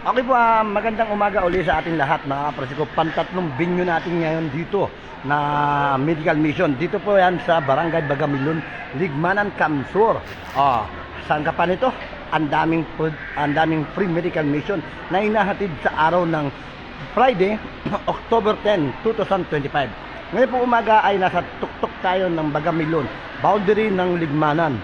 Okay po, magandang umaga uli sa ating lahat mga kaprosiko. Pantatlong binyo natin ngayon dito na medical mission. Dito po yan sa Barangay Bagamilon, Ligmanan, Kamsur. Saan ka pa nito? Ang daming free medical mission na inahatid sa araw ng Friday, October 10, 2025. Ngayon po umaga ay nasa tuktok tayo ng Bagamilon, boundary ng Ligmanan,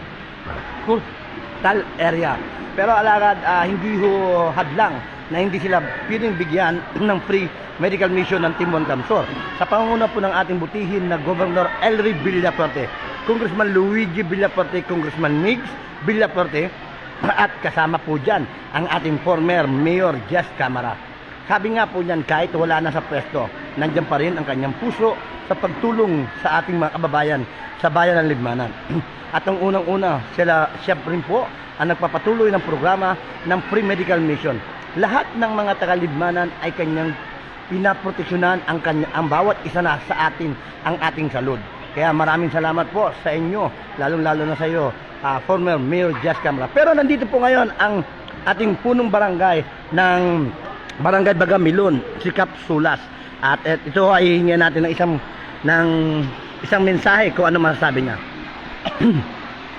Tal area. Pero alagad, hindi ho hadlang na hindi sila piling bigyan ng free medical mission ng Timbon Kamsur. Sa pangunguna po ng ating butihin na Governor Elry Villafuerte, Congressman Luigi Villafuerte, Congressman Migs Villafuerte, at kasama po dyan ang ating former Mayor Jess Camara. Sabi nga po niyan, kahit wala na sa pwesto, nandiyan pa rin ang kanyang puso sa pagtulong sa ating mga kababayan sa bayan ng Ligmanan. At ang unang-una, siya rin po ang nagpapatuloy ng programa ng free medical mission. Lahat ng mga taga-Ligmanan ay kanyang pinaproteksyonan ang bawat isa na sa atin, ang ating salud. Kaya maraming salamat po sa inyo, lalong-lalo na sa iyo, former Mayor Jess Camara. Pero nandito po ngayon ang ating punong barangay ng Barangay Bagamilon, si Kap Sulas. At ito ay hingin natin ng isang mensahe kung ano masasabi niya.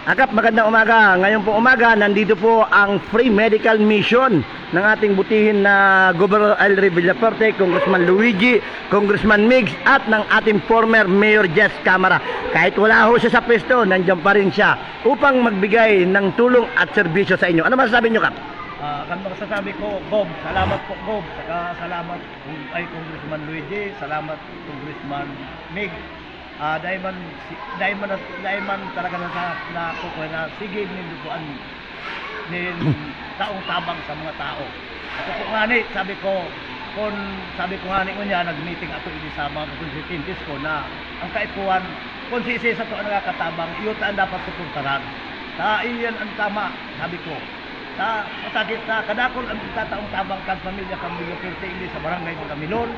Akap, magandang umaga. Ngayon po umaga, nandito po ang free medical mission ng ating butihin na Governor Elry Villafuerte, Congressman Luigi, Congressman Migs, at ng ating former Mayor Jess Camara. Kahit wala ho siya sa pwesto, nandiyan pa rin siya upang magbigay ng tulong at serbisyo sa inyo. Ano masasabi niyo, Kap? Kan masasabi ko, Gob, salamat po, Gob. Saka salamat ay Congressman Luigi, salamat Congressman Mig. Dahil man talaga na kukuha na sige nilutuan ni taong tabang sa mga tao. Ako po nga ni, sabi ko nga ni niya, nag-meeting ato ini sa mga constituencies ko na ang kaipuan, kung sisi sa ito ang nakakatabang, iyotaan dapat suportaran. Iyan ang tama, sabi ko. Masakit na kadakol ang tataong tabang kan pamilya Villafuerte ini sa Barangay Bagamilon,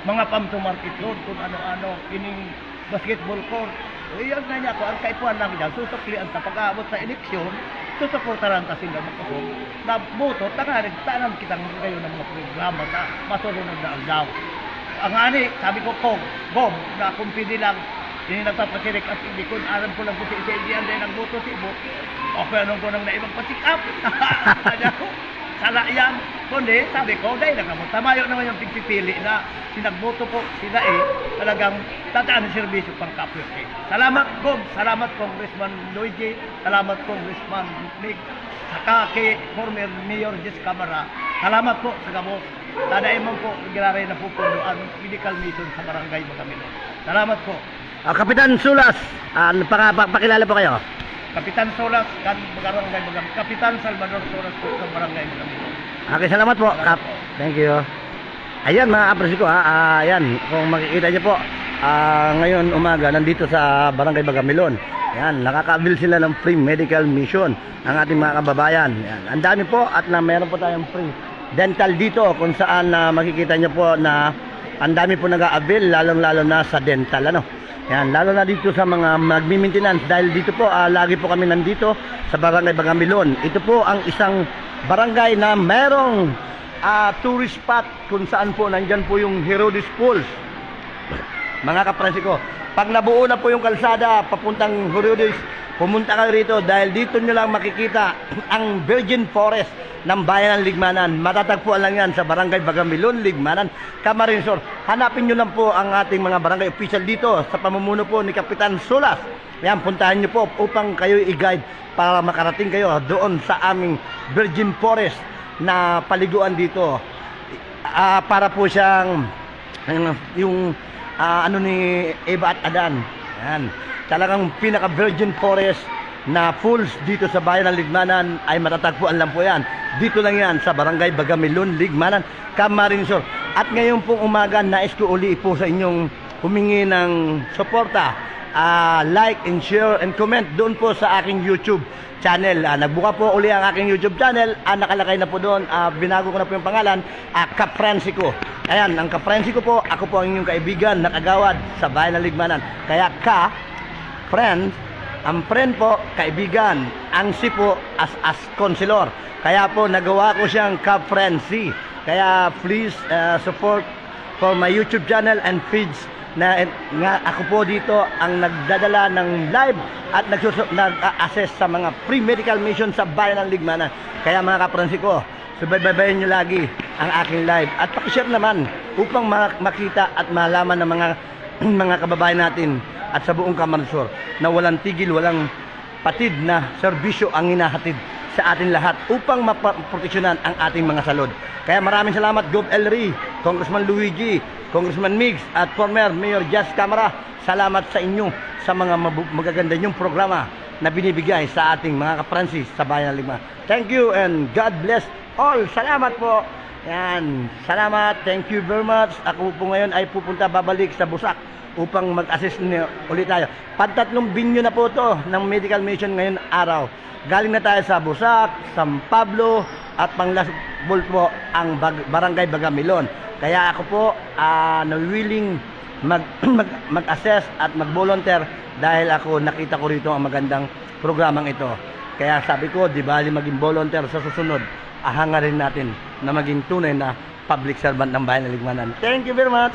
mga pamtumarket road, kung ano-ano, ining basketball court. Iyan na niya ko, ang kaipuan lang dyan, susuklian sa pag-aabot sa eleksyon, susuportaran ta sila magkakong na boto, tanang kitang kayo ng mga programa sa masunod na aldaw. Ang ani, sabi ko, Gob, na kung pili lang, hindi nagpapakirik at hindi ko, alam ko lang po si Indian dahil ang boto si Ibo, okay, anong ko nang naibang pasikap. Sala yan. Kundi, sabi ko, dahil nakamot. Tamayo naman yung pagpipili na sinagboto po sila talagang tataan ng servisyo pang kapyo. Salamat, Gob. Salamat, Congressman Luigi. Salamat, Congressman Mig. Saka kay former Mayor Jess Camara. Salamat po sa gabos. Tadain mo po, giraray na po ang medical mission sa Barangay Bagamilon. Salamat po. Kapitan Sulas, pakilala po kayo. Kapitan Solas, Barangay Bagamilon. Kapitan Salvador Solas po ng Barangay Bagamilon. Okay, salamat po, Kap. Thank you. Ayan mga kaprosiko, ayan, kung makikita niyo po, ngayon umaga nandito sa Barangay Bagamilon. Ayan, nakaka-avail sila ng free medical mission ang ating mga kababayan. Ayan, ang dami po at meron po tayong free dental dito kung saan makikita niyo po na ang dami po nag-a-avail, lalong-lalo na sa dental, Yan, lalo na dito sa mga magmi-maintenance dahil dito po lagi po kami nandito sa Barangay Bagamilon. Ito po ang isang barangay na merong tourist spot kung saan po nandyan po yung Herodes Falls. Mga kaprensiko, pag nabuo na po yung kalsada papuntang Herodes, pumunta kayo rito dahil dito nyo lang makikita ang Virgin Forest ng bayan ng Ligmanan. Matatagpuan lang yan sa Barangay Bagamilon, Ligmanan, Camarinesor. Hanapin nyo lang po ang ating mga barangay official dito sa pamumuno po ni Kapitan Sulas. Yan, puntahan nyo po upang kayo i-guide para makarating kayo doon sa aming Virgin Forest na paliguan dito. Para po siyang yung ano ni Eva at Adan. Yan. Talagang pinaka-Virgin Forest na falls dito sa bayan ng Ligmanan ay matatagpuan lang po yan. Dito lang yan sa Barangay Bagamilon, Ligmanan, Camarinesor. At ngayon pong umaga, nais ko uli po sa inyong humingi ng suporta. Like and share and comment doon po sa aking YouTube channel. Nagbuka po uli ang aking YouTube channel. Nakalagay na po doon, binago ko na po yung pangalan, Kaprensico. Ayan, ang Kaprensico po, ako po ang inyong kaibigan na kagawad sa bayan ng Ligmanan. Kaya friend, Ang friend po, kaibigan. Ang si po, as konselor. Kaya po, nagawa ko siyang ka-friendcy. Kaya please support for my YouTube channel and feeds na nga ako po dito ang nagdadala ng live at nag-assess sa mga free medical mission sa bayan ng Ligmanan. Kaya mga kapransi ko, subaybayin nyo lagi ang aking live at pakishare naman upang makita at malaman ng mga kababayan natin at sa buong Kamansur na walang tigil, walang patid na serbisyo ang hinahatid sa atin lahat upang maproteksyonan ang ating mga salud. Kaya maraming salamat Gov. Elry, Congressman Luigi, Congressman Migs at former Mayor Jazz Camara. Salamat sa inyo sa mga magaganda nyong programa na binibigay sa ating mga kapransis sa bayan ng Ligmanan. Thank you and God bless all. Salamat po. Yan. Salamat. Thank you very much. Ako po ngayon ay babalik sa Busak upang mag-assist ulit tayo. Pantatlong binyo na po to ng medical mission ngayon araw. Galing na tayo sa Busak, San Pablo at Panglasbol po ang Barangay Bagamilon. Kaya ako po willing mag-assess at mag-volunteer dahil ako nakita ko rito ang magandang programang ito. Kaya sabi ko, di bali maging volunteer sa susunod, ahangarin natin na maging tunay na public servant ng bayan ng Ligmanan. Thank you very much.